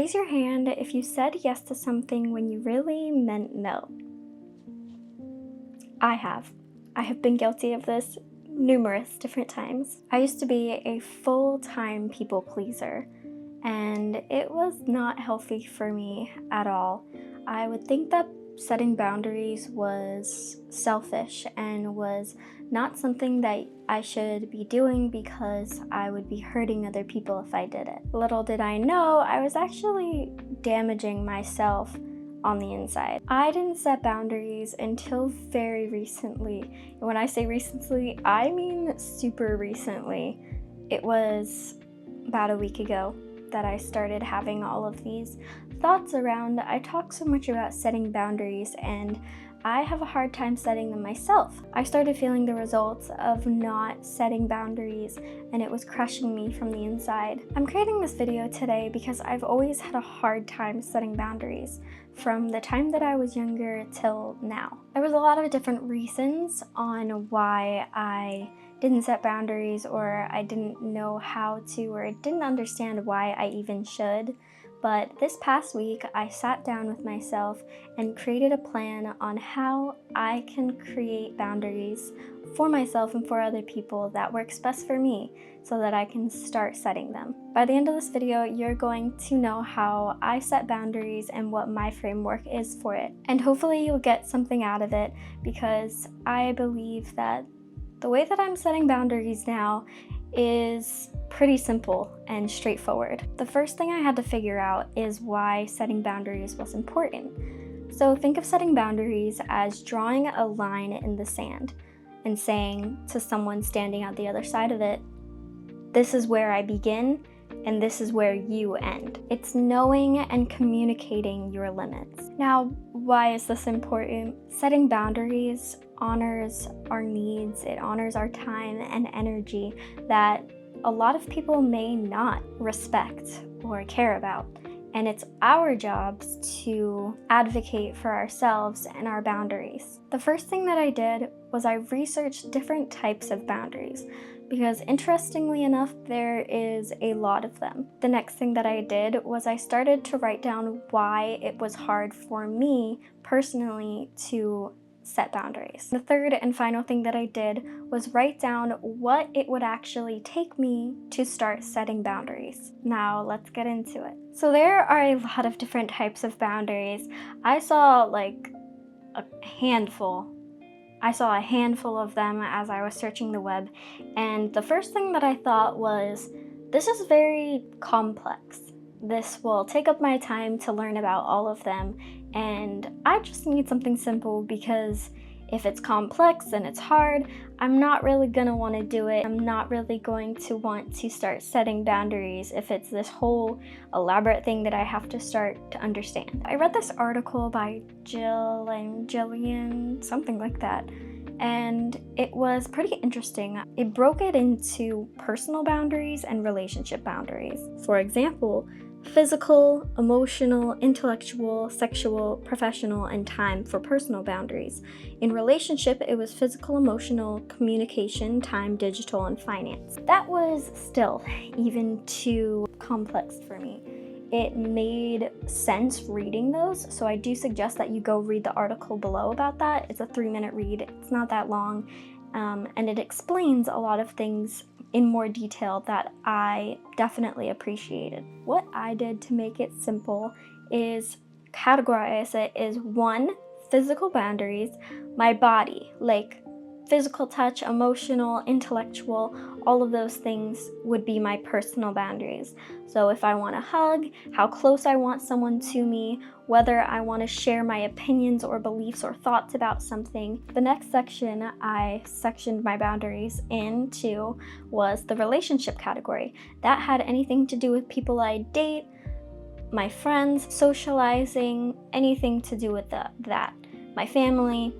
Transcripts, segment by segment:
Raise your hand if you said yes to something when you really meant no. I have. I have been guilty of this numerous different times. I used to be a full-time people pleaser, and it was not healthy for me at all. I would think that setting boundaries was selfish and was not something that I should be doing because I would be hurting other people if I did it. Little did I know, I was actually damaging myself on the inside. I didn't set boundaries until very recently. And when I say recently, I mean super recently. It was about a week ago that I started having all of these thoughts around. I talk so much about setting boundaries, and I have a hard time setting them myself. I started feeling the results of not setting boundaries, and it was crushing me from the inside. I'm creating this video today because I've always had a hard time setting boundaries from the time that I was younger till now. There was a lot of different reasons on why I didn't set boundaries, or I didn't know how to, or didn't understand why I even should. But this past week, I sat down with myself and created a plan on how I can create boundaries for myself and for other people that works best for me so that I can start setting them. By the end of this video, you're going to know how I set boundaries and what my framework is for it. And hopefully you'll get something out of it, because I believe that the way that I'm setting boundaries now is pretty simple and straightforward. The first thing I had to figure out is why setting boundaries was important. So think of setting boundaries as drawing a line in the sand and saying to someone standing on the other side of it, this is where I begin and this is where you end. It's knowing and communicating your limits. Now, why is this important? Setting boundaries honors our needs, it honors our time and energy that a lot of people may not respect or care about. And it's our jobs to advocate for ourselves and our boundaries. The first thing that I did was I researched different types of boundaries, because interestingly enough, there is a lot of them. The next thing that I did was I started to write down why it was hard for me personally to set boundaries. The third and final thing that I did was write down what it would actually take me to start setting boundaries. Now let's get into it. So there are a lot of different types of boundaries. I saw a handful of them as I was searching the web, and the first thing that I thought was, this is very complex. This will take up my time to learn about all of them, and I just need something simple, because if it's complex and it's hard, I'm not really gonna want to do it. I'm not really going to want to start setting boundaries if it's this whole elaborate thing that I have to start to understand. I read this article by Jillian, something like that, and it was pretty interesting. It broke it into personal boundaries and relationship boundaries. For example, physical, emotional, intellectual, sexual, professional, and time for personal boundaries. In relationship, it was physical, emotional, communication, time, digital, and finance. That was still even too complex for me. It made sense reading those, so I do suggest that you go read the article below about that. It's a 3-minute read, it's not that long, and it explains a lot of things in more detail that I definitely appreciated. What I did to make it simple is categorize it as 1, physical boundaries, my body, like physical touch, emotional, intellectual, all of those things would be my personal boundaries. So if I want a hug, how close I want someone to me, whether I want to share my opinions or beliefs or thoughts about something. The next section I sectioned my boundaries into was the relationship category. That had anything to do with people I date, my friends, socializing, anything to do with that. My family.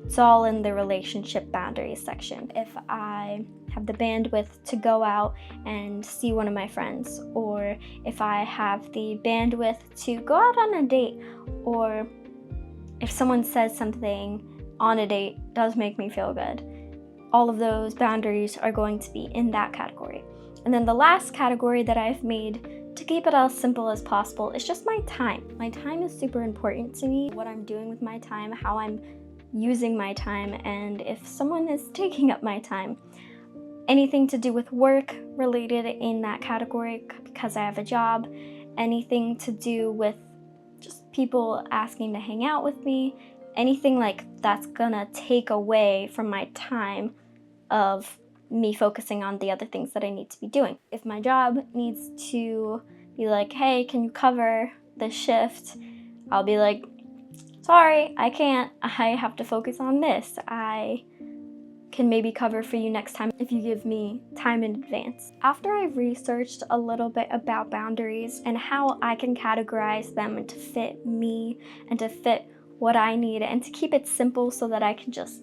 It's all in the relationship boundaries section. If I have the bandwidth to go out and see one of my friends, or if I have the bandwidth to go out on a date, or if someone says something on a date does make me feel good, all of those boundaries are going to be in that category. And then the last category that I've made to keep it as simple as possible, it's just my time. My time is super important to me, what I'm doing with my time, how I'm using my time, and if someone is taking up my time. Anything to do with work related in that category because I have a job, anything to do with just people asking to hang out with me, anything like that's gonna take away from my time of me focusing on the other things that I need to be doing. If my job needs to be like, hey, can you cover this shift? I'll be like, sorry, I can't. I have to focus on this. I can maybe cover for you next time if you give me time in advance. After I've researched a little bit about boundaries and how I can categorize them to fit me and to fit what I need and to keep it simple so that I can just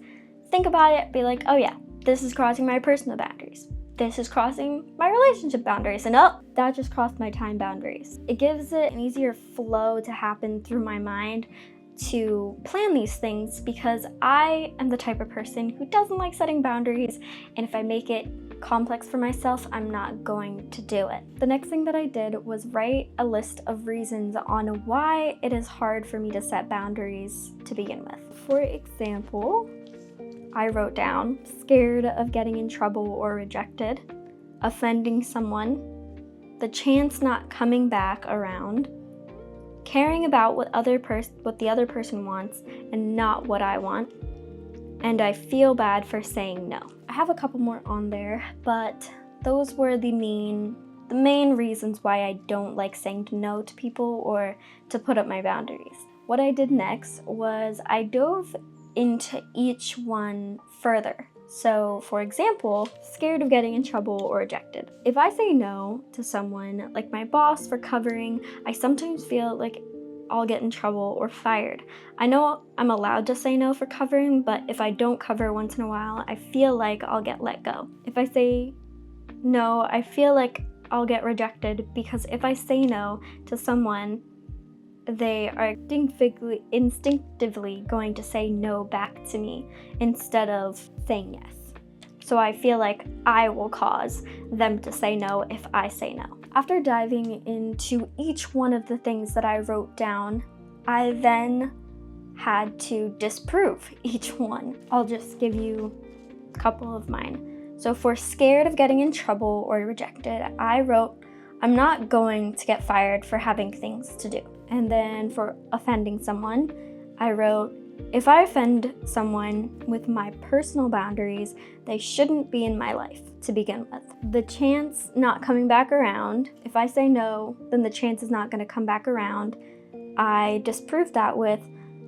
think about it, be like, oh yeah, this is crossing my personal boundaries. This is crossing my relationship boundaries, and oh, that just crossed my time boundaries. It gives it an easier flow to happen through my mind to plan these things because I am the type of person who doesn't like setting boundaries, and if I make it complex for myself, I'm not going to do it. The next thing that I did was write a list of reasons on why it is hard for me to set boundaries to begin with. For example, I wrote down scared of getting in trouble or rejected, offending someone, the chance not coming back around, caring about what the other person wants and not what I want, and I feel bad for saying no. I have a couple more on there, but those were the main reasons why I don't like saying no to people or to put up my boundaries. What I did next was I dove into each one further. So, for example, scared of getting in trouble or rejected. If I say no to someone, like my boss for covering, I sometimes feel like I'll get in trouble or fired. I know I'm allowed to say no for covering, but if I don't cover once in a while, I feel like I'll get let go. If I say no, I feel like I'll get rejected because if I say no to someone, they are instinctively going to say no back to me instead of saying yes. So I feel like I will cause them to say no if I say no. After diving into each one of the things that I wrote down, I then had to disprove each one. I'll just give you a couple of mine. So for scared of getting in trouble or rejected, I wrote, I'm not going to get fired for having things to do. And then for offending someone, I wrote, if I offend someone with my personal boundaries, they shouldn't be in my life to begin with. The chance not coming back around, if I say no, then the chance is not going to come back around. I disproved that with,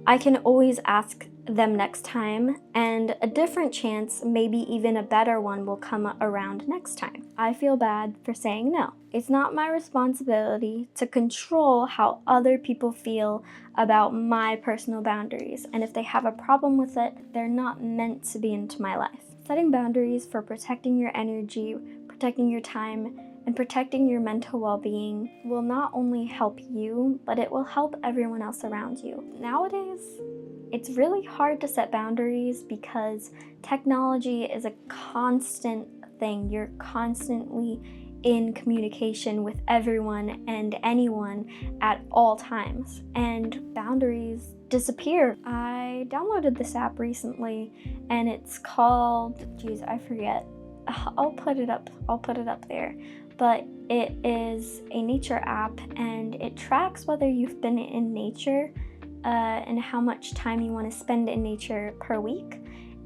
I can always ask them next time, and a different chance, maybe even a better one, will come around next time. I feel bad for saying no. It's not my responsibility to control how other people feel about my personal boundaries, and if they have a problem with it, they're not meant to be into my life. Setting boundaries for protecting your energy, protecting your time, and protecting your mental well-being will not only help you, but it will help everyone else around you. Nowadays, it's really hard to set boundaries because technology is a constant thing. You're constantly in communication with everyone and anyone at all times, and boundaries disappear. I downloaded this app recently and it's called, I forget. I'll put it up there. But it is a nature app and it tracks whether you've been in nature and how much time you want to spend in nature per week.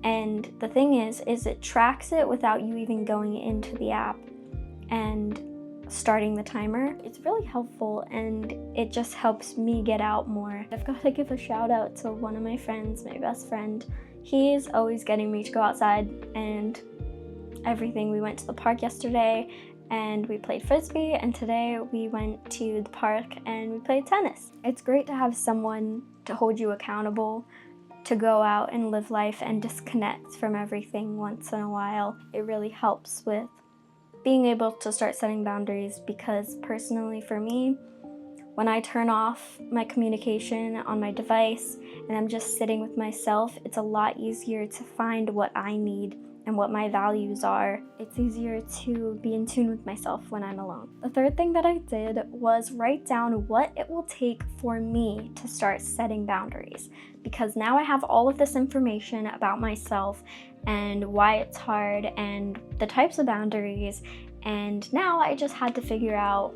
And the thing is it tracks it without you even going into the app and starting the timer. It's really helpful and it just helps me get out more. I've got to give a shout out to one of my friends, my best friend. He's always getting me to go outside and everything. We went to the park yesterday and we played frisbee, and today we went to the park and we played tennis. It's great to have someone to hold you accountable, to go out and live life and disconnect from everything once in a while. It really helps with being able to start setting boundaries because personally for me, when I turn off my communication on my device and I'm just sitting with myself, it's a lot easier to find what I need and what my values are, it's easier to be in tune with myself when I'm alone. The third thing that I did was write down what it will take for me to start setting boundaries, because now I have all of this information about myself and why it's hard and the types of boundaries, and now I just had to figure out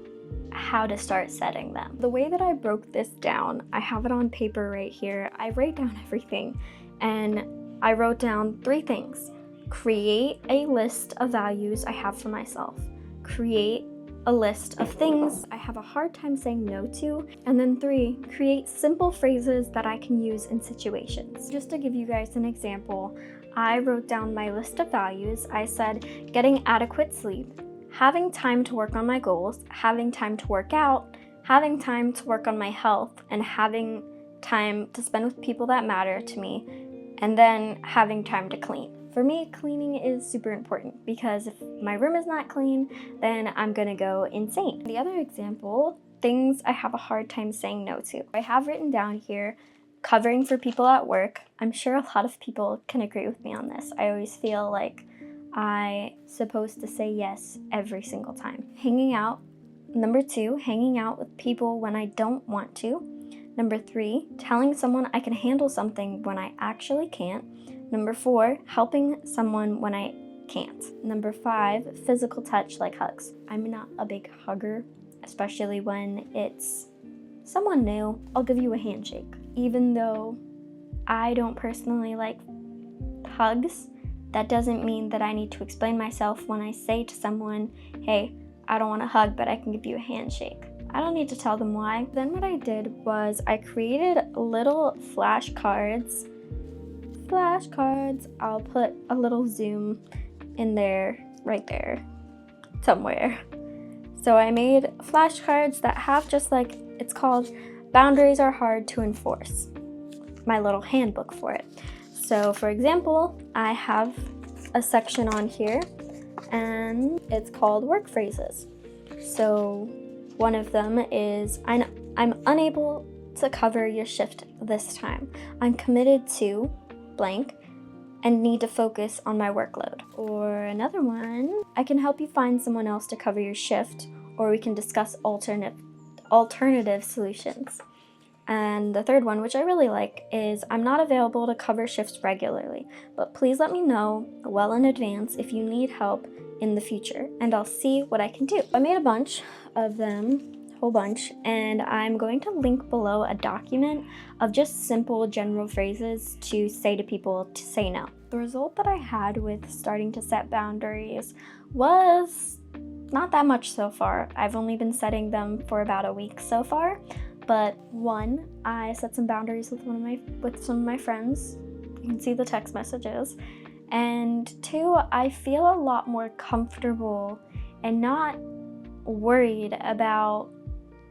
how to start setting them. The way that I broke this down, I have it on paper right here. I write down everything, and I wrote down 3 things. Create a list of values I have for myself. Create a list of things I have a hard time saying no to. And then 3, create simple phrases that I can use in situations. Just to give you guys an example, I wrote down my list of values. I said getting adequate sleep, having time to work on my goals, having time to work out, having time to work on my health, and having time to spend with people that matter to me, and then having time to clean. For me, cleaning is super important because if my room is not clean, then I'm gonna go insane. The other example, things I have a hard time saying no to. I have written down here, covering for people at work. I'm sure a lot of people can agree with me on this. I always feel like I'm supposed to say yes every single time. Hanging out. Number 2, hanging out with people when I don't want to. Number 3, telling someone I can handle something when I actually can't. Number 4, helping someone when I can't. Number 5, physical touch like hugs. I'm not a big hugger, especially when it's someone new. I'll give you a handshake. Even though I don't personally like hugs, that doesn't mean that I need to explain myself when I say to someone, hey, I don't want a hug, but I can give you a handshake. I don't need to tell them why. Then what I did was I created little flashcards. I'll put a little zoom in there, right there, somewhere. So I made flashcards that have just like, it's called Boundaries Are Hard to Enforce. My little handbook for it. So for example, I have a section on here and it's called work phrases. So one of them is, I'm unable to cover your shift this time. I'm committed to blank and need to focus on my workload. Or another one, I can help you find someone else to cover your shift, or we can discuss alternative solutions. And the third one, which I really like, is I'm not available to cover shifts regularly, but please let me know well in advance if you need help in the future, and I'll see what I can do. I made a bunch of them, a whole bunch, and I'm going to link below a document of just simple general phrases to say to people to say no. The result that I had with starting to set boundaries was not that much so far. I've only been setting them for about a week so far. But 1, I set some boundaries with some of my friends. You can see the text messages. And 2, I feel a lot more comfortable and not worried about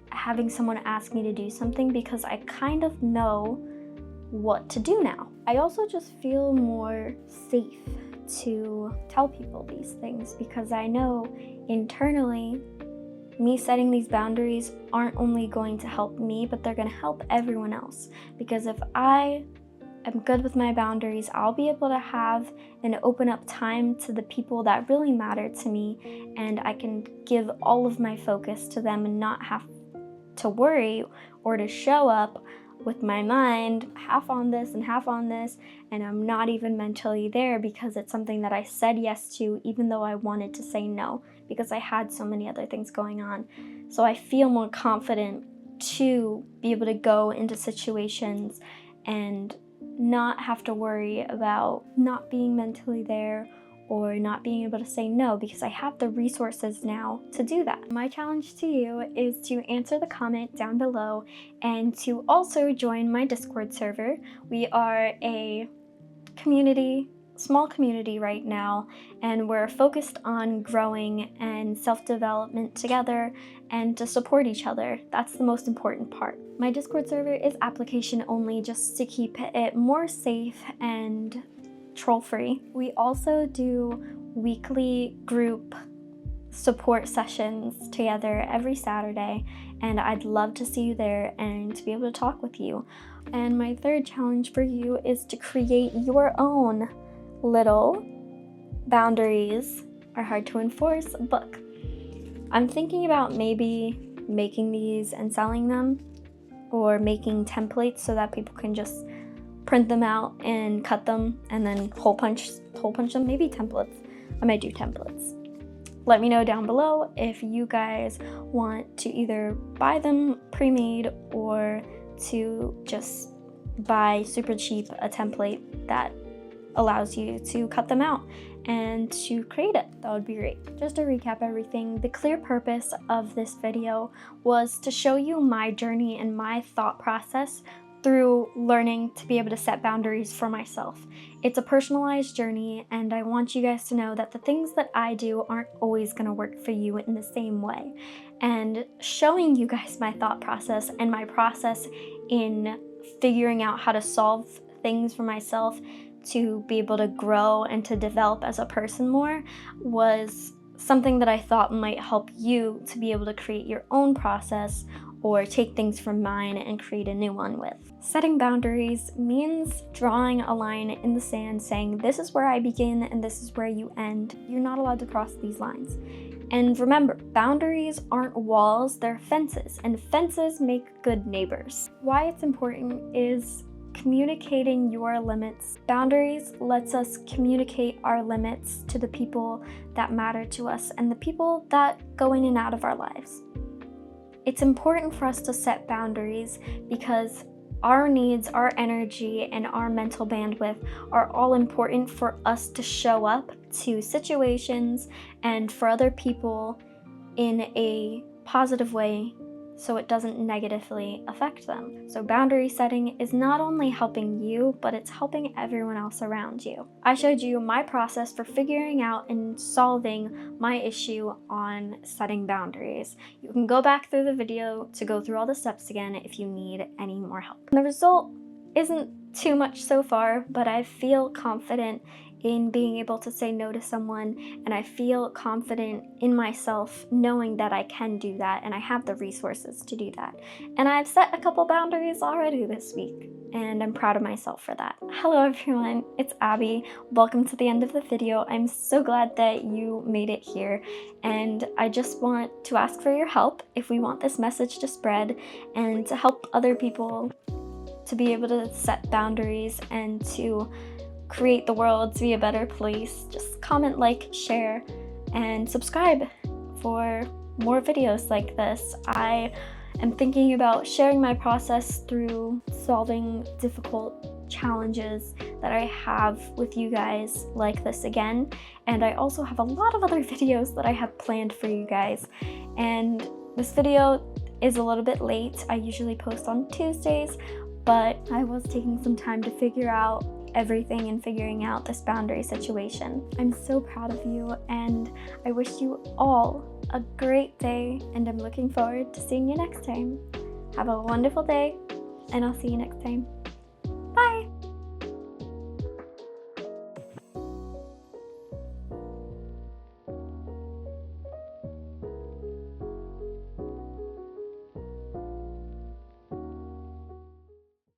having someone ask me to do something because I kind of know what to do now. I also just feel more safe to tell people these things because I know internally me setting these boundaries aren't only going to help me, but they're going to help everyone else. Because if I am good with my boundaries, I'll be able to have and open up time to the people that really matter to me, and I can give all of my focus to them and not have to worry or to show up with my mind half on this and half on this, and I'm not even mentally there because it's something that I said yes to even though I wanted to say no because I had so many other things going on. So I feel more confident to be able to go into situations and not have to worry about not being mentally there or not being able to say no because I have the resources now to do that. My challenge to you is to answer the comment down below and to also join my Discord server. We are a small community right now, and we're focused on growing and self-development together and to support each other. That's the most important part. My Discord server is application only just to keep it more safe and troll-free. We also do weekly group support sessions together every Saturday, and I'd love to see you there and to be able to talk with you. And my third challenge for you is to create your own little Boundaries Are Hard to Enforce book. I'm thinking about maybe making these and selling them, or making templates so that people can just print them out and cut them and then hole punch them. Maybe templates. I might do templates. Let me know down below if you guys want to either buy them pre-made or to just buy super cheap a template that allows you to cut them out and to create it. That would be great. Just to recap everything, the clear purpose of this video was to show you my journey and my thought process through learning to be able to set boundaries for myself. It's a personalized journey, and I want you guys to know that the things that I do aren't always going to work for you in the same way. And showing you guys my thought process and my process in figuring out how to solve things for myself to be able to grow and to develop as a person more was something that I thought might help you to be able to create your own process or take things from mine and create a new one with. Setting boundaries means drawing a line in the sand saying, this is where I begin and this is where you end. You're not allowed to cross these lines. And remember, boundaries aren't walls, they're fences, and fences make good neighbors. Why it's important is communicating your limits. Boundaries lets us communicate our limits to the people that matter to us and the people that go in and out of our lives. It's important for us to set boundaries because our needs, our energy, and our mental bandwidth are all important for us to show up to situations and for other people in a positive way so it doesn't negatively affect them. So boundary setting is not only helping you, but it's helping everyone else around you. I showed you my process for figuring out and solving my issue on setting boundaries. You can go back through the video to go through all the steps again if you need any more help. The result isn't too much so far, but I feel confident in being able to say no to someone, and I feel confident in myself knowing that I can do that and I have the resources to do that. And I've set a couple boundaries already this week, and I'm proud of myself for that. Hello everyone, it's Abby. Welcome to the end of the video. I'm so glad that you made it here, and I just want to ask for your help if we want this message to spread and to help other people to be able to set boundaries and to create the world to be a better place. Just comment, like, share, and subscribe for more videos like this. I am thinking about sharing my process through solving difficult challenges that I have with you guys like this again. And I also have a lot of other videos that I have planned for you guys. And this video is a little bit late. I usually post on Tuesdays, but I was taking some time to figure out everything and figuring out this boundary situation. I'm so proud of you, and I wish you all a great day, and I'm looking forward to seeing you next time. Have a wonderful day, and I'll see you next time. Bye!